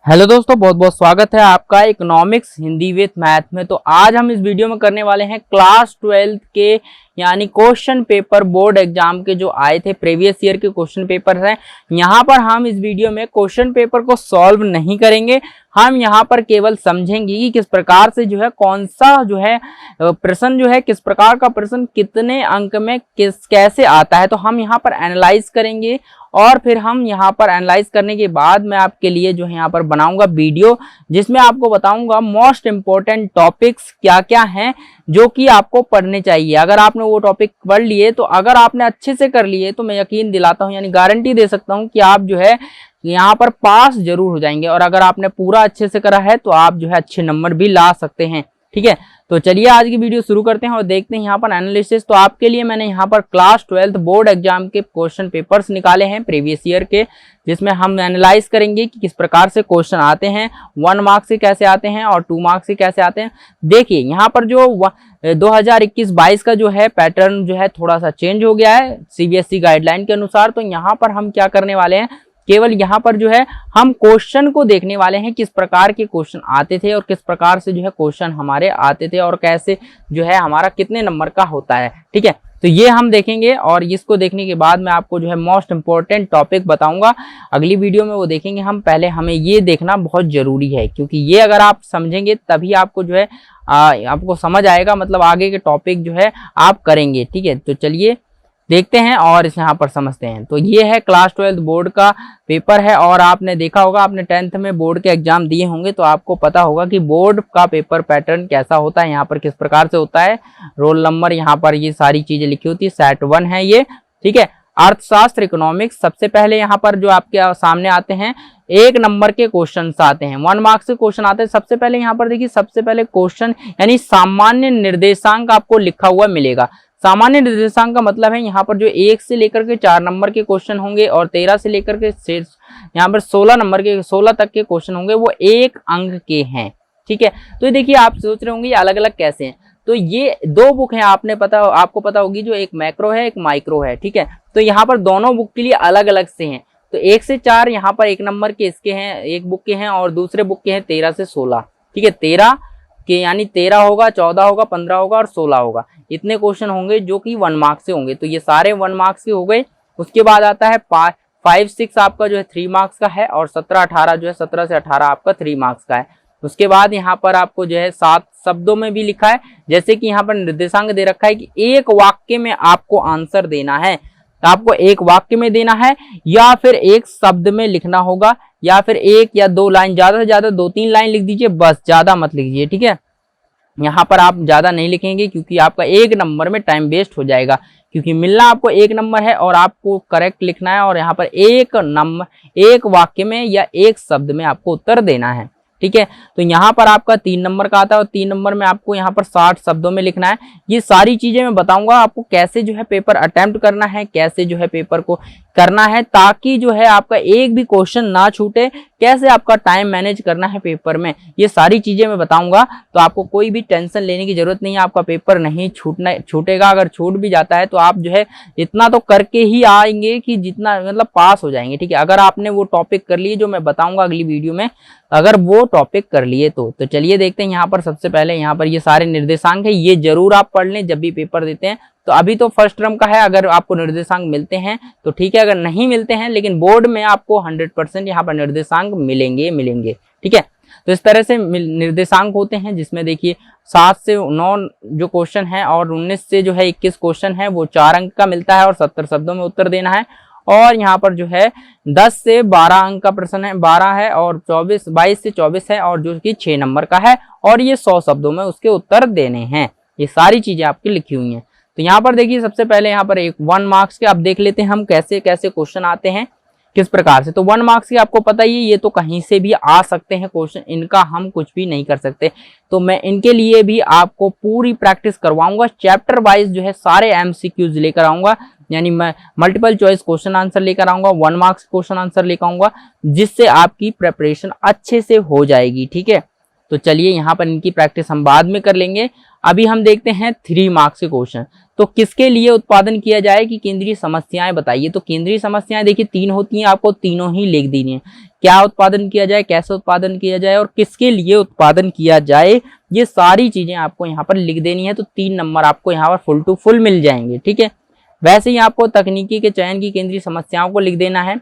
Hello दोस्तों, बहुत बहुत स्वागत है आपका इकोनॉमिक्स हिंदी विद मैथ में। तो आज हम इस वीडियो में करने वाले हैं क्लास 12 के यानी क्वेश्चन पेपर बोर्ड एग्जाम के जो आए थे प्रीवियस ईयर के क्वेश्चन पेपर हैं। यहाँ पर हम इस वीडियो में क्वेश्चन पेपर को सॉल्व नहीं करेंगे, हम यहाँ पर केवल समझेंगे कि किस प्रकार से जो है कौन सा जो है प्रश्न जो है किस प्रकार का प्रश्न कितने अंक में कैसे आता है। तो हम यहाँ पर एनालाइज करेंगे और फिर हम यहाँ पर एनालाइज करने के बाद मैं आपके लिए जो है यहाँ पर बनाऊंगा वीडियो, जिसमें आपको बताऊंगा मोस्ट इंपॉर्टेंट टॉपिक्स क्या क्या हैं जो कि आपको पढ़ने चाहिए। अगर आपने वो टॉपिक पढ़ लिए तो अगर आपने अच्छे से कर लिए तो मैं यकीन दिलाता हूँ, यानी गारंटी दे सकता हूँ कि आप जो है यहाँ पर पास जरूर हो जाएंगे। और अगर आपने पूरा अच्छे से करा है तो आप जो है अच्छे नंबर भी ला सकते हैं। ठीक है, तो चलिए आज की वीडियो शुरू करते हैं और देखते हैं यहाँ पर एनालिसिस। तो आपके लिए मैंने यहाँ पर क्लास 12 बोर्ड एग्जाम के क्वेश्चन पेपर्स निकाले हैं प्रीवियस ईयर के, जिसमें हम एनालाइज करेंगे कि किस प्रकार से क्वेश्चन आते हैं, 1 मार्क्स से कैसे आते हैं और 2 मार्क्स से कैसे आते हैं। देखिए यहाँ पर जो 2021-22 का जो है पैटर्न जो है थोड़ा सा चेंज हो गया है सीबीएसई गाइडलाइन के अनुसार। तो यहाँ पर हम क्या करने वाले हैं, केवल यहाँ पर जो है हम क्वेश्चन को देखने वाले हैं, किस प्रकार के क्वेश्चन आते थे और किस प्रकार से जो है क्वेश्चन हमारे आते थे और कैसे जो है हमारा कितने नंबर का होता है। ठीक है, तो ये हम देखेंगे और इसको देखने के बाद मैं आपको जो है मोस्ट इंपॉर्टेंट टॉपिक बताऊंगा अगली वीडियो में, वो देखेंगे हम। पहले हमें ये देखना बहुत जरूरी है, क्योंकि ये अगर आप समझेंगे तभी आपको जो है आपको समझ आएगा, मतलब आगे के टॉपिक जो है आप करेंगे। ठीक है, तो चलिए देखते हैं और इस यहाँ पर समझते हैं। तो ये है क्लास 12 बोर्ड का पेपर है और आपने देखा होगा, आपने 10th में बोर्ड के एग्जाम दिए होंगे तो आपको पता होगा कि बोर्ड का पेपर पैटर्न कैसा होता है, यहाँ पर किस प्रकार से होता है, रोल नंबर, यहाँ पर ये सारी चीजें लिखी होती है। सेट 1 है ये। ठीक है, अर्थशास्त्र इकोनॉमिक्स सबसे पहले यहाँ पर जो आपके सामने आते हैं 1 नंबर के क्वेश्चन आते हैं, 1 मार्क्स के क्वेश्चन आते हैं। सबसे पहले यहाँ पर देखिए, सबसे पहले क्वेश्चन यानी सामान्य निर्देशांक आपको लिखा हुआ मिलेगा। सामान्य निर्देशांक का मतलब है यहाँ पर जो 1 से लेकर के 4 नंबर के क्वेश्चन होंगे और 13 से लेकर के यहाँ पर 16 नंबर के 16 तक के क्वेश्चन होंगे, वो 1 अंक के हैं। ठीक है, तो ये देखिए आप सोच रहे होंगे ये अलग अलग कैसे हैं। तो ये 2 बुक हैं, आपको पता होगी, जो एक मैक्रो है एक माइक्रो है। ठीक है, तो यहाँ पर दोनों बुक के लिए अलग अलग से हैं। तो 1 से 4 यहाँ पर 1 नंबर के इसके हैं, एक बुक के हैं, और दूसरे बुक के हैं 13 से 16। ठीक है, 13 के यानी 13 होगा, 14 होगा, 15 होगा और 16 होगा, इतने क्वेश्चन होंगे जो कि 1 मार्क्स से होंगे। तो ये सारे 1 मार्क्स के हो गए। उसके बाद आता है 5, 6 आपका जो है 3 मार्क्स का है और 17, 18 जो है 17 से 18 आपका 3 मार्क्स का है। उसके बाद यहाँ पर आपको जो है 7 शब्दों में भी लिखा है, जैसे कि यहाँ पर निर्देशांक दे रखा है कि एक वाक्य में आपको आंसर देना है। तो आपको एक वाक्य में देना है या फिर एक शब्द में लिखना होगा, या फिर 1 या 2 लाइन, ज्यादा से ज्यादा 2-3 लाइन लिख दीजिए बस, ज्यादा मत लिखिए। ठीक है, यहाँ पर आप ज्यादा नहीं लिखेंगे क्योंकि आपका 1 नंबर में टाइम वेस्ट हो जाएगा, क्योंकि मिलना आपको 1 नंबर है और आपको करेक्ट लिखना है और यहाँ पर 1 वाक्य में या 1 शब्द में आपको उत्तर देना है। ठीक है, तो यहाँ पर आपका 3 नंबर का आता है और 3 नंबर में आपको यहाँ पर 60 शब्दों में लिखना है। ये सारी चीजें मैं बताऊंगा आपको कैसे जो है पेपर अटेम्प्ट करना है, कैसे जो है पेपर को करना है, ताकि जो है आपका एक भी क्वेश्चन ना छूटे, कैसे आपका टाइम मैनेज करना है पेपर में, ये सारी चीजें मैं बताऊंगा। तो आपको कोई भी टेंशन लेने की जरूरत नहीं है, आपका पेपर नहीं छूटेगा। अगर छूट भी जाता है तो आप जो है इतना तो करके ही आएंगे कि जितना मतलब पास हो जाएंगे। ठीक है, अगर आपने वो टॉपिक कर लिए जो मैं बताऊंगा अगली वीडियो में, अगर वो टॉपिक कर लिए तो चलिए देखते हैं। यहाँ पर सबसे पहले यहाँ पर ये सारे निर्देशांक है, ये जरूर आप पढ़ लें जब भी पेपर देते हैं। तो अभी तो फर्स्ट टर्म का है, अगर आपको निर्देशांक मिलते हैं तो ठीक है, अगर नहीं मिलते हैं, लेकिन बोर्ड में आपको 100% यहाँ पर निर्देशांक मिलेंगे। ठीक है, तो इस तरह से निर्देशांक होते हैं, जिसमें देखिए 7 से 9 जो क्वेश्चन है और 19 से जो है 21 क्वेश्चन है, वो 4 अंक का मिलता है और 70 शब्दों में उत्तर देना है। और यहाँ पर जो है 10 से 12 अंक का प्रश्न है, 12 है और 22 से 24 है और जो कि 6 नंबर का है, और ये 100 शब्दों में उसके उत्तर देने हैं। ये सारी चीजें आपकी लिखी हुई हैं। तो यहाँ पर देखिए सबसे पहले यहाँ पर 1 मार्क्स के आप देख लेते हैं हम कैसे कैसे क्वेश्चन आते हैं, किस प्रकार से। तो 1 मार्क्स के आपको पता ही है, ये तो कहीं से भी आ सकते हैं क्वेश्चन, इनका हम कुछ भी नहीं कर सकते। तो मैं इनके लिए भी आपको पूरी प्रैक्टिस करवाऊंगा, चैप्टर वाइज जो है सारे एमसीक्यूज लेकर आऊंगा, यानी मैं मल्टीपल चॉइस क्वेश्चन आंसर लेकर आऊंगा, 1 मार्क्स क्वेश्चन आंसर लेकर आऊंगा, जिससे आपकी प्रेपरेशन अच्छे से हो जाएगी। ठीक है, तो चलिए यहाँ पर इनकी प्रैक्टिस हम बाद में कर लेंगे। अभी हम देखते हैं 3 मार्क्स के क्वेश्चन। तो किसके लिए उत्पादन किया जाए कि केंद्रीय समस्याएं बताइए। तो केंद्रीय समस्याएं देखिए 3 होती हैं, आपको तीनों ही लिख देनी है। क्या उत्पादन किया जाए, कैसे उत्पादन किया जाए और किसके लिए उत्पादन किया जाए, ये सारी चीजें आपको यहाँ पर लिख देनी है। तो 3 नंबर आपको यहाँ पर फुल टू फुल मिल जाएंगे, ठीक है। वैसे ही आपको तकनीकी के चयन की केंद्रीय समस्याओं को लिख देना है।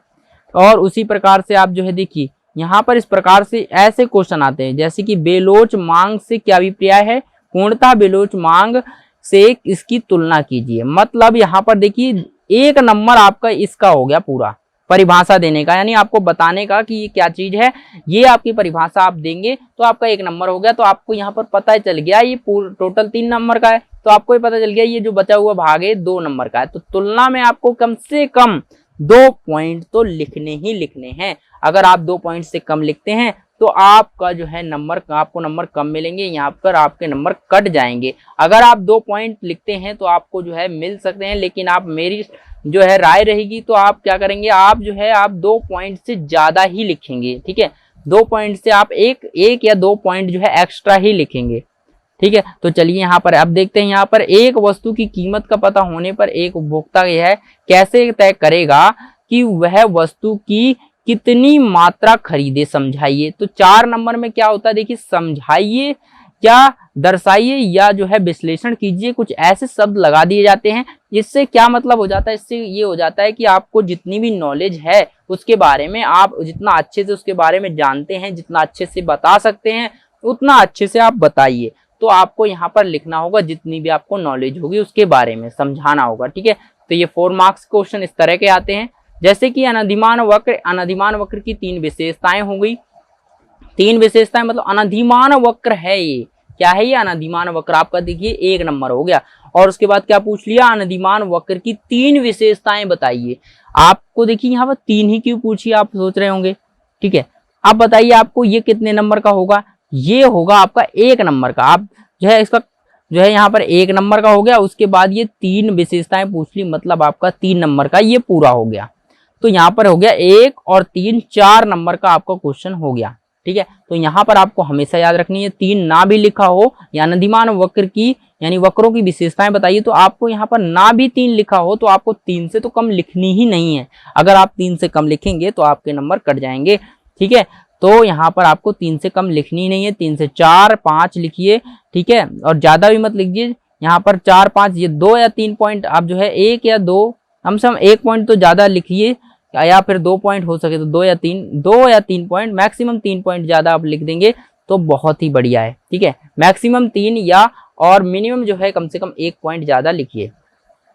और उसी प्रकार से आप जो है देखिए यहाँ पर इस प्रकार से ऐसे क्वेश्चन आते हैं, जैसे कि बेलोच मांग से क्या अभिप्राय है, पूर्णतः बेलोच मांग से इसकी तुलना कीजिए। मतलब यहाँ पर देखिए 1 नंबर आपका इसका हो गया पूरा परिभाषा देने का, यानी आपको बताने का कि ये क्या चीज है, ये आपकी परिभाषा आप देंगे तो आपका 1 नंबर हो गया। तो आपको यहाँ पर पता चल गया ये टोटल 3 नंबर का है, तो आपको ये पता चल गया ये जो बचा हुआ भाग है 2 नंबर का है। तो तुलना में आपको कम से कम 2 पॉइंट तो लिखने ही लिखने हैं। अगर आप 2 पॉइंट से कम लिखते हैं तो आपका जो है नंबर, आपको नंबर कम मिलेंगे, यहाँ पर आपके नंबर कट जाएंगे। अगर आप 2 पॉइंट लिखते हैं तो आपको जो है मिल सकते हैं, लेकिन आप मेरी जो है राय रहेगी तो आप क्या करेंगे, आप जो है आप 2 पॉइंट से ज्यादा ही लिखेंगे, ठीक है। 2 पॉइंट से आप एक या 2 पॉइंट जो है एक्स्ट्रा ही लिखेंगे, ठीक है। तो चलिए यहाँ पर अब देखते हैं, यहाँ पर एक वस्तु की कीमत का पता होने पर एक उपभोक्ता यह कैसे तय करेगा कि वह वस्तु की कितनी मात्रा खरीदे, समझाइए। तो 4 नंबर में क्या होता है देखिए, समझाइए या दर्शाइए या जो है विश्लेषण कीजिए, कुछ ऐसे शब्द लगा दिए जाते हैं। इससे क्या मतलब हो जाता है, इससे ये हो जाता है कि आपको जितनी भी नॉलेज है उसके बारे में, आप जितना अच्छे से उसके बारे में जानते हैं, जितना अच्छे से बता सकते हैं उतना अच्छे से आप बताइए। तो आपको यहाँ पर लिखना होगा जितनी भी आपको नॉलेज होगी उसके बारे में समझाना होगा, ठीक है। तो ये 4 मार्क्स क्वेश्चन इस तरह के आते हैं, जैसे कि अनधिमान वक्र की 3 विशेषताएं हो गई। 3 विशेषताएं मतलब अनधिमान वक्र है, ये क्या है, ये अनधिमान वक्र आपका देखिए 1 नंबर हो गया। और उसके बाद क्या पूछ लिया, अनधिमान वक्र की 3 विशेषताएं बताइए। आपको देखिए यहाँ पर 3 ही क्यों पूछी, आप सोच रहे होंगे, ठीक है। अब बताइए आपको ये कितने नंबर का होगा, ये होगा आपका 1 नंबर का। आप जो है इसका जो है यहाँ पर 1 नंबर का हो गया। उसके बाद ये 3 विशेषताएं पूछ ली, मतलब आपका 3 नंबर का ये पूरा हो गया। तो यहाँ पर हो गया 1 और 3, 4 नंबर का आपका क्वेश्चन हो गया, ठीक है। तो यहाँ पर आपको हमेशा याद रखनी है, 3 ना भी लिखा हो या अनधिमान वक्र की यानी वक्रों की विशेषताएं बताइए, तो आपको यहाँ पर ना भी 3 लिखा हो तो आपको 3 से तो कम लिखनी ही नहीं है। अगर आप 3 से कम लिखेंगे तो आपके नंबर कट जाएंगे, ठीक है। तो यहाँ पर आपको 3 से कम लिखनी ही नहीं है, 3 से 4, 5 लिखिए, ठीक है। और ज्यादा भी मत लिखिए, यहाँ पर 4, 5 ये 2 या 3 पॉइंट आप जो है 1 या 2, कम से कम 1 पॉइंट तो ज्यादा लिखिए, या फिर 2 पॉइंट हो सके तो 2 या 3 पॉइंट, मैक्सिमम 3 पॉइंट ज्यादा आप लिख देंगे तो बहुत ही बढ़िया है, ठीक है। मैक्सिमम 3 या और मिनिमम जो है कम से कम 1 पॉइंट ज्यादा लिखिए।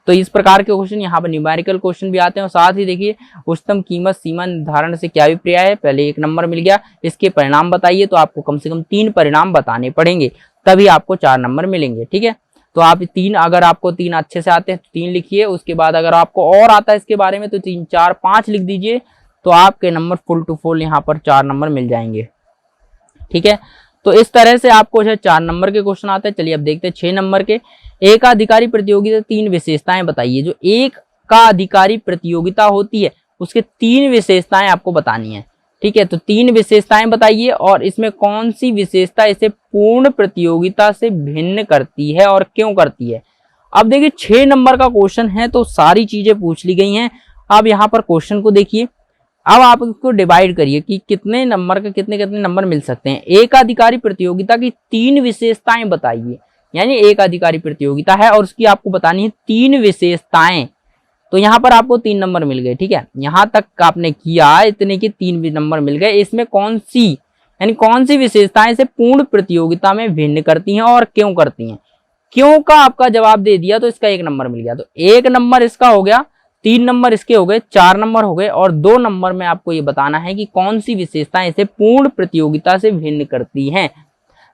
तो इस प्रकार के क्वेश्चन यहाँ पर न्यूमेरिकल क्वेश्चन भी आते हैं। और साथ ही देखिए उच्चतम कीमत सीमा निर्धारण से क्या अभिप्राय है, पहले 1 नंबर मिल गया, इसके परिणाम बताइए। तो आपको कम से कम 3 परिणाम बताने पड़ेंगे, तभी आपको 4 नंबर मिलेंगे, ठीक है। तो आप 3, अगर आपको 3 अच्छे से आते हैं तो 3 लिखिए। उसके बाद अगर आपको और आता है इसके बारे में तो 3, 4, 5 लिख दीजिए। तो आपके नंबर फुल टू फुल यहाँ पर 4 नंबर मिल जाएंगे, ठीक है। तो इस तरह से आपको जो है 4 नंबर के क्वेश्चन आते हैं। चलिए अब देखते हैं 6 नंबर के। एकाधिकारी प्रतियोगिता 3 विशेषताएं बताइए। जो एक का अधिकारी प्रतियोगिता होती है उसके 3 विशेषताएं आपको बतानी है, ठीक है। तो 3 विशेषताएं बताइए और इसमें कौन सी विशेषता इसे पूर्ण प्रतियोगिता से भिन्न करती है और क्यों करती है। अब देखिए 6 नंबर का क्वेश्चन है तो सारी चीजें पूछ ली गई हैं। अब यहाँ पर क्वेश्चन को देखिए, अब आप इसको डिवाइड करिए कि कितने नंबर का कितने कितने नंबर मिल सकते हैं। एकाधिकारी प्रतियोगिता की 3 विशेषताएं बताइए, यानी एक अधिकारी प्रतियोगिता है और उसकी आपको बतानी है 3 विशेषताएं। तो यहाँ पर आपको 3 नंबर मिल गए, ठीक है। यहाँ तक आपने किया, इतने के 3 नंबर मिल गए। इसमें कौन सी यानी कौन सी विशेषताएं से पूर्ण प्रतियोगिता में भिन्न करती हैं और क्यों करती हैं। क्यों का आपका जवाब दे दिया तो इसका 1 नंबर मिल गया। तो 1 नंबर इसका हो गया, 3 नंबर इसके हो गए, 4 नंबर हो गए। और 2 नंबर में आपको ये बताना है कि कौन सी विशेषताएं इसे पूर्ण प्रतियोगिता से भिन्न करती हैं।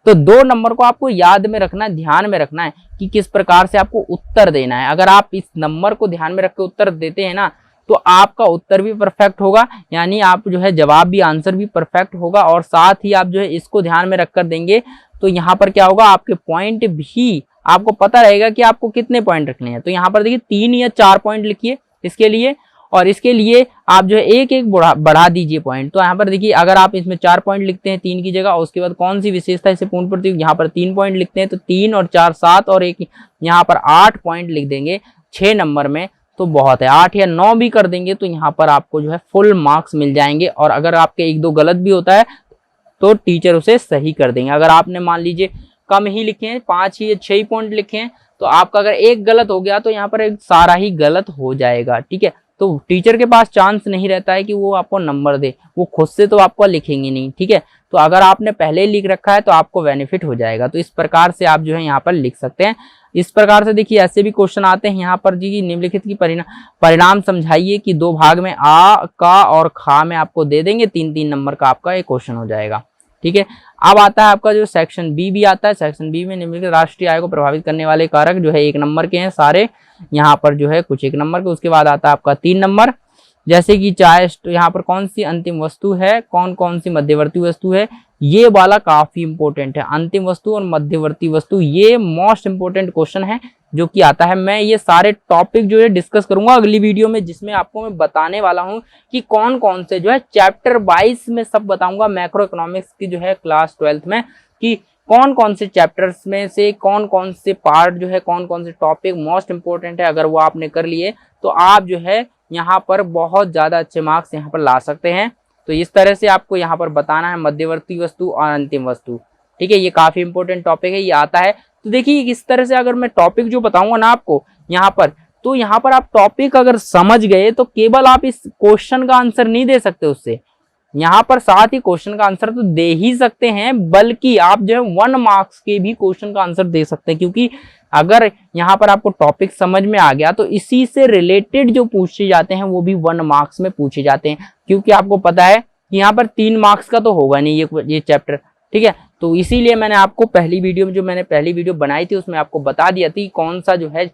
तो 2 नंबर को आपको याद में रखना है, ध्यान में रखना है कि किस प्रकार से आपको उत्तर देना है। अगर आप इस नंबर को ध्यान में रख के उत्तर देते हैं ना तो आपका उत्तर भी परफेक्ट होगा, यानी आप जो है जवाब भी, आंसर भी परफेक्ट होगा। और साथ ही आप जो है इसको ध्यान में रखकर देंगे तो यहाँ पर क्या होगा, आपके पॉइंट भी आपको पता रहेगा कि आपको कितने पॉइंट रखने हैं। तो यहाँ पर देखिए 3 या 4 पॉइंट लिखिए इसके लिए। और इसके लिए आप जो है एक एक बढ़ा दीजिए पॉइंट। तो यहाँ पर देखिए अगर आप इसमें 4 पॉइंट लिखते हैं 3 की जगह, उसके बाद कौन सी विशेषता इसे पूर्ण प्रतीक, यहाँ पर 3 पॉइंट लिखते हैं तो 3 और 4 7 और एक यहाँ पर 8 पॉइंट लिख देंगे 6 नंबर में तो बहुत है। 8 या 9 भी कर देंगे तो यहाँ पर आपको जो है फुल मार्क्स मिल जाएंगे। और अगर आपके 1-2 गलत भी होता है तो टीचर उसे सही कर देंगे। अगर आपने मान लीजिए कम ही लिखे हैं, 5 ही या 6 ही पॉइंट लिखे हैं, तो आपका अगर एक गलत हो गया तो यहाँ पर एक सारा ही गलत हो जाएगा। ठीक है, तो टीचर के पास चांस नहीं रहता है कि वो आपको नंबर दे, वो खुद से तो आपको लिखेंगे नहीं। ठीक है, तो अगर आपने पहले ही लिख रखा है तो आपको बेनिफिट हो जाएगा। तो इस प्रकार से आप जो है यहाँ पर लिख सकते हैं। इस प्रकार से देखिए ऐसे भी क्वेश्चन आते हैं यहाँ पर जी, निम्नलिखित की परिणाम समझाइए कि 2 भाग में आ, का और खा में आपको दे देंगे। 3-3 नंबर का आपका एक क्वेश्चन हो जाएगा। ठीक है, अब आता है आपका जो सेक्शन बी भी आता है। सेक्शन बी में निम्नलिखित राष्ट्रीय आय को प्रभावित करने वाले कारक जो है 1 नंबर के हैं सारे, यहाँ पर जो है कुछ 1 नंबर के। उसके बाद आता है आपका 3 नंबर, जैसे कि चाय, यहाँ पर कौन सी अंतिम वस्तु है, कौन कौन सी मध्यवर्ती वस्तु है, ये वाला काफी इंपॉर्टेंट है। अंतिम वस्तु और मध्यवर्ती वस्तु ये मोस्ट इंपॉर्टेंट क्वेश्चन है जो कि आता है। मैं ये सारे टॉपिक जो है डिस्कस करूंगा अगली वीडियो में, जिसमें आपको मैं बताने वाला हूं कि कौन कौन से जो है चैप्टर 22 में सब बताऊंगा मैक्रो इकोनॉमिक्स की जो है क्लास 12th में, कि कौन कौन से चैप्टर्स में से कौन कौन से पार्ट जो है, कौन कौन से टॉपिक मोस्ट इंपॉर्टेंट है। अगर वो आपने कर लिए तो आप जो है यहाँ पर बहुत ज्यादा अच्छे मार्क्स यहाँ पर ला सकते हैं। तो इस तरह से आपको यहाँ पर बताना है मध्यवर्ती वस्तु और अंतिम वस्तु। ठीक है, ये काफी इंपॉर्टेंट टॉपिक है, ये आता है। तो देखिए इस तरह से अगर मैं टॉपिक जो बताऊंगा ना आपको यहाँ पर, तो यहाँ पर आप टॉपिक अगर समझ गए तो केवल आप इस क्वेश्चन का आंसर नहीं दे सकते उससे, यहाँ पर साथ ही क्वेश्चन का आंसर तो दे ही सकते हैं, बल्कि आप जो है 1 मार्क्स के भी क्वेश्चन का आंसर दे सकते हैं। क्योंकि अगर यहाँ पर आपको टॉपिक समझ में आ गया तो इसी से रिलेटेड जो पूछे जाते हैं वो भी 1 मार्क्स में पूछे जाते हैं। क्योंकि आपको पता है कि यहाँ पर 3 मार्क्स का तो होगा नहीं ये चैप्टर। ठीक है, तो इसीलिए मैंने आपको पहली वीडियो में, जो मैंने पहली वीडियो बनाई थी उसमें आपको बता दिया थी कौन सा जो है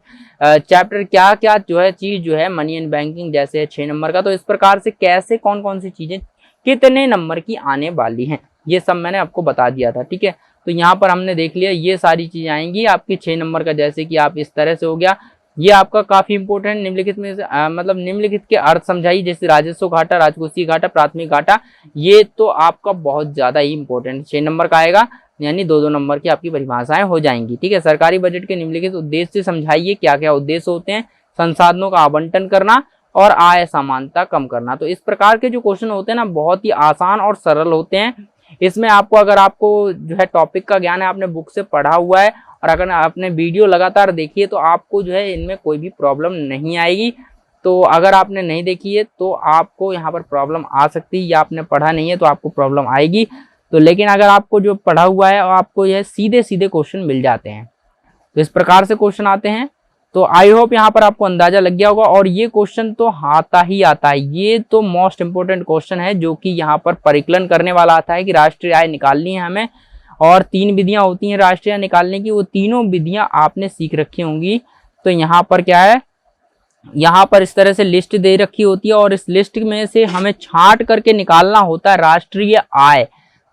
चैप्टर क्या क्या जो है चीज जो है मनी एंड बैंकिंग जैसे 6 नंबर का। तो इस प्रकार से कैसे कौन कौन सी चीजें कितने नंबर की आने वाली हैं ये सब मैंने आपको बता दिया था। ठीक है, तो यहाँ पर हमने देख लिया ये सारी चीजें आएंगी आपकी 6 नंबर का। जैसे कि आप इस तरह से हो गया, ये आपका काफी इंपॉर्टेंट निम्नलिखित में मतलब निम्नलिखित के अर्थ समझाइए, जैसे राजस्व घाटा, राजकोषीय घाटा, प्राथमिक घाटा, ये तो आपका बहुत ज्यादा ही इंपॉर्टेंट 6 नंबर का आएगा, यानी 2-2 नंबर की आपकी परिभाषाएं हो जाएंगी। ठीक है, सरकारी बजट के निम्नलिखित उद्देश्य समझाइए, क्या क्या उद्देश्य होते हैं, संसाधनों का आवंटन करना और आय समानता कम करना। तो इस प्रकार के जो क्वेश्चन होते हैं ना बहुत ही आसान और सरल होते हैं। इसमें आपको अगर आपको जो है टॉपिक का ज्ञान है, आपने बुक से पढ़ा हुआ है और अगर आपने वीडियो लगातार देखी है तो आपको जो है इनमें कोई भी प्रॉब्लम नहीं आएगी। तो अगर आपने नहीं देखी है तो आपको यहाँ पर प्रॉब्लम आ सकती है, या आपने पढ़ा नहीं है तो आपको प्रॉब्लम आएगी। तो लेकिन अगर आपको जो पढ़ा हुआ है आपको यह सीधे सीधे क्वेश्चन मिल जाते हैं। तो इस प्रकार से क्वेश्चन आते हैं। तो आई होप यहाँ पर आपको अंदाजा लग गया होगा। और ये क्वेश्चन तो आता ही आता है, ये तो मोस्ट इंपोर्टेंट क्वेश्चन है जो कि यहाँ पर परिकलन करने वाला आता है कि राष्ट्रीय आय निकालनी है हमें, और 3 विधियां होती हैं राष्ट्रीय आय निकालने की, वो तीनों विधियां आपने सीख रखी होंगी। तो यहाँ पर क्या है, यहाँ पर इस तरह से लिस्ट दे रखी होती है और इस लिस्ट में से हमें छांट करके निकालना होता है राष्ट्रीय आय।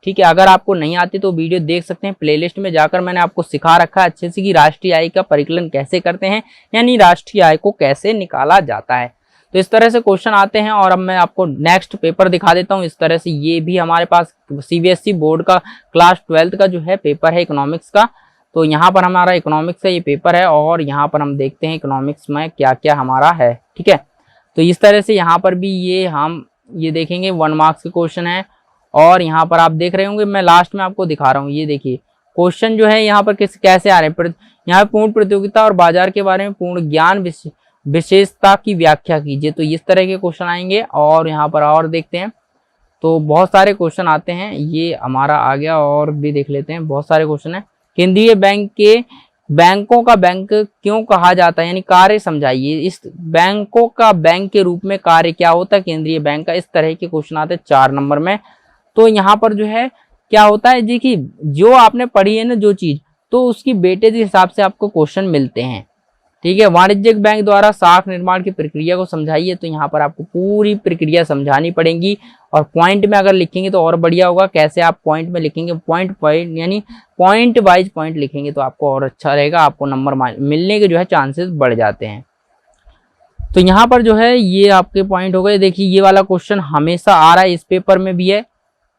ठीक है, अगर आपको नहीं आती तो वीडियो देख सकते हैं, प्लेलिस्ट में जाकर मैंने आपको सिखा रखा है अच्छे से कि राष्ट्रीय आय का परिकलन कैसे करते हैं, यानी राष्ट्रीय आय को कैसे निकाला जाता है। तो इस तरह से क्वेश्चन आते हैं। और अब मैं आपको नेक्स्ट पेपर दिखा देता हूं। इस तरह से ये भी हमारे पास सीबीएसई बोर्ड का क्लास 12th का जो है पेपर है इकोनॉमिक्स का। तो यहाँ पर हमारा इकोनॉमिक्स का ये पेपर है और यहाँ पर हम देखते हैं इकोनॉमिक्स में क्या क्या हमारा है। ठीक है, तो इस तरह से यहाँ पर भी हम ये देखेंगे 1 मार्क्स के क्वेश्चन है। और यहाँ पर आप देख रहे होंगे, मैं लास्ट में आपको दिखा रहा हूँ, ये देखिए क्वेश्चन जो है यहाँ पर कैसे आ रहे हैं। यहाँ पूर्ण प्रतियोगिता और बाजार के बारे में पूर्ण ज्ञान विशेषता की व्याख्या कीजिए। तो इस तरह के क्वेश्चन आएंगे। और यहाँ पर और देखते हैं, तो बहुत सारे क्वेश्चन आते हैं, ये हमारा आ गया और भी देख लेते हैं। बहुत सारे क्वेश्चन है। केंद्रीय बैंक के बैंकों का बैंक क्यों कहा जाता है, यानी कार्य समझाइए। इस बैंकों का बैंक के रूप में कार्य क्या होता है केंद्रीय बैंक का, इस तरह के क्वेश्चन आते हैं 4 नंबर में। तो यहाँ पर जो है क्या होता है जी कि जो आपने पढ़ी है ना जो चीज, तो उसकी वेटेज के हिसाब से आपको क्वेश्चन मिलते हैं। ठीक है, वाणिज्यिक बैंक द्वारा साख निर्माण की प्रक्रिया को समझाइए। तो यहाँ पर आपको पूरी प्रक्रिया समझानी पड़ेगी और पॉइंट में अगर लिखेंगे तो और बढ़िया होगा। कैसे आप पॉइंट में लिखेंगे, पॉइंट यानी पॉइंट वाइज पॉइंट लिखेंगे तो आपको और अच्छा रहेगा, आपको नंबर मिलने के जो है चांसेस बढ़ जाते हैं। तो यहाँ पर जो है ये आपके पॉइंट हो गए। देखिए ये वाला क्वेश्चन हमेशा आ रहा है, इस पेपर में भी है,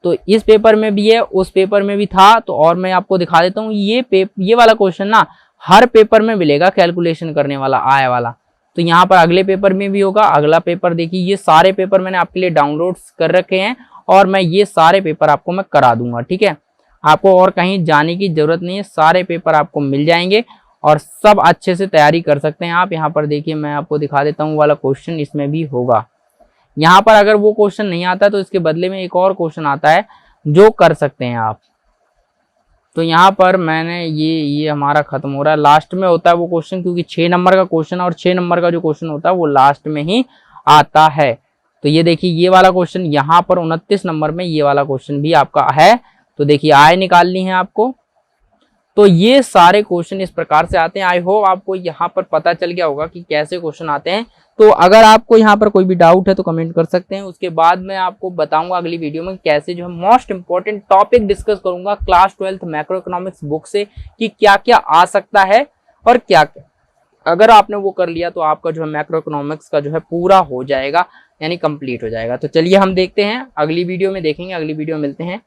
तो इस पेपर में भी है, उस पेपर में भी था। तो और मैं आपको दिखा देता हूँ, ये वाला क्वेश्चन ना हर पेपर में मिलेगा, कैलकुलेशन करने वाला आय वाला। तो यहाँ पर अगले पेपर में भी होगा। अगला पेपर देखिए, ये सारे पेपर मैंने आपके लिए डाउनलोड्स कर रखे हैं और मैं ये सारे पेपर आपको मैं करा दूंगा, ठीक है। आपको और कहीं जाने की जरूरत नहीं है, सारे पेपर आपको मिल जाएंगे और सब अच्छे से तैयारी कर सकते हैं आप। यहाँ पर देखिए मैं आपको दिखा देता हूँ, वाला क्वेश्चन इसमें भी होगा। यहाँ पर अगर वो क्वेश्चन नहीं आता तो इसके बदले में एक और क्वेश्चन आता है जो कर सकते हैं आप। तो यहाँ पर मैंने ये हमारा खत्म हो रहा है, लास्ट में होता है वो क्वेश्चन, क्योंकि 6 नंबर का क्वेश्चन और 6 नंबर का जो क्वेश्चन होता है वो लास्ट में ही आता है। तो ये देखिए ये वाला क्वेश्चन यहाँ पर 29 नंबर में ये वाला क्वेश्चन भी आपका है। तो देखिए आय निकालनी है आपको। तो ये सारे क्वेश्चन इस प्रकार से आते हैं। आई होप आपको यहाँ पर पता चल गया होगा कि कैसे क्वेश्चन आते हैं। तो अगर आपको यहाँ पर कोई भी डाउट है तो कमेंट कर सकते हैं। उसके बाद मैं आपको बताऊंगा अगली वीडियो में कैसे जो है मोस्ट इंपॉर्टेंट टॉपिक डिस्कस करूंगा class 12th macro economics book से, कि क्या क्या आ सकता है और क्या क्या। अगर आपने वो कर लिया तो आपका जो है मैक्रो इकोनॉमिक्स का जो है पूरा हो जाएगा, यानी कंप्लीट हो जाएगा। तो चलिए हम देखते हैं, अगली वीडियो में देखेंगे। अगली वीडियो में मिलते हैं।